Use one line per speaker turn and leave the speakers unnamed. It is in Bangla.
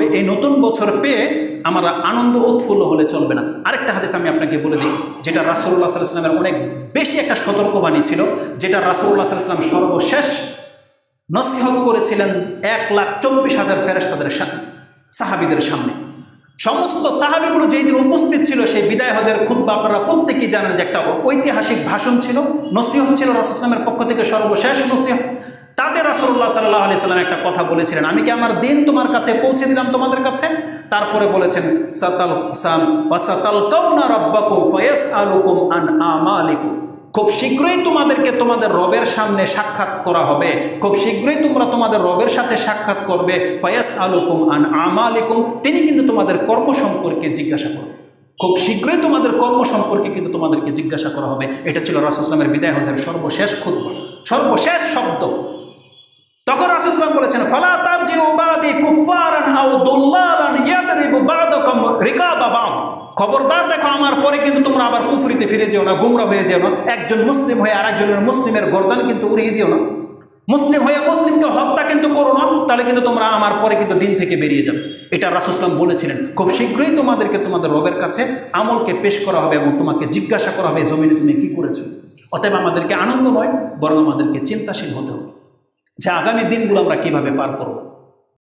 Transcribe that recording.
করবে, এই নতুন বছর পেয়ে আমরা আনন্দ উৎফুল্ল হলে চলবে না। আরেকটা হাদিস আমি আপনাকে বলে দিই, যেটা রাসূলুল্লাহ সাল্লাল্লাহু আলাইহি ওয়াসাল্লামের অনেক বেশি একটা সতর্কবাণী ছিল, যেটা রাসূলুল্লাহ সাল্লাল্লাহু আলাইহি ওয়াসাল্লাম সর্বশেষ নসিহত করেছিলেন 1,24,000 ফেরেশতাদের সাহাবীদের সামনে। সমস্ত সাহাবীগুলো যেই দিন উপস্থিত ছিল সেই বিদায় হজের খুতবা আপনারা প্রত্যেকেই জানেন যে একটা ঐতিহাসিক ভাষণ ছিল, নসিহত ছিল রাসূল সাল্লাল্লাহু আলাইহি ওয়াসাল্লামের পক্ষ থেকে সর্বশেষ নসিহত। তাতে রাসূলুল্লাহ সাল্লাল্লাহু আলাইহি ওয়াসাল্লাম একটা কথা বলেছিলেন, আমি কি আমার দিন তোমার কাছে পৌঁছে দিলাম তোমাদের কাছে? তারপরে বলেছেন সাতালকাউনা রাব্বাকুম ফায়াসআলুকুম আন আমালিকুম, খুব শীঘ্রই তোমাদেরকে তোমাদের রবের সামনে সাক্ষাৎ করা হবে, খুব শীঘ্রই তোমরা তোমাদের রবের সাথে সাক্ষাৎ করবে। ফায়াসআলুকুম আন আমালিকুম, তিনি কিন্তু তোমাদের কর্ম সম্পর্কে জিজ্ঞাসা করবে, খুব শীঘ্রই তোমাদের কর্ম সম্পর্কে কিন্তু তোমাদেরকে জিজ্ঞাসা করা হবে। এটা ছিল রাসূল সাল্লাল্লাহু আলাইহি ওয়াসাল্লামের বিদায় হজের সর্বশেষ খুতবা, সর্বশেষ শব্দ। তখন রাসূল সাল্লাল্লাহু আলাইহি ওয়াসাল্লাম বলেছেন, ফালা তারজিউ বাদি কুফফারান আও দুল্লালান ইয়াদরিবু বা'দাকুম রিকাবা বা'দ, খবরদার দেখো আমার পরে কিন্তু তোমরা আবার কুফরিতে ফিরে যেও না, গুমরা হয়ে যেও না, একজন মুসলিম হয়ে আরেকজনের মুসলিমের গর্দান কিন্তু উড়িয়ে দিও না, মুসলিম হয়ে মুসলিমকে হত্যা কিন্তু করো না, তাহলে কিন্তু তোমরা আমার পরে কিন্তু দিন থেকে বেরিয়ে যাবে। এটা রাসূল সাল্লাল্লাহু আলাইহি ওয়াসাল্লাম বলেছিলেন, খুব শীঘ্রই তোমাদেরকে তোমাদের রবের কাছে আমলকে পেশ করা হবে এবং তোমাকে জিজ্ঞাসা করা হবে জমিনে তুমি কি করেছো। অতএব আমাদেরকে আনন্দ নয়, বরং আমাদেরকে চিন্তাশীল হতে হবে যে আগামী দিনগুলো আমরা কিভাবে পার করব।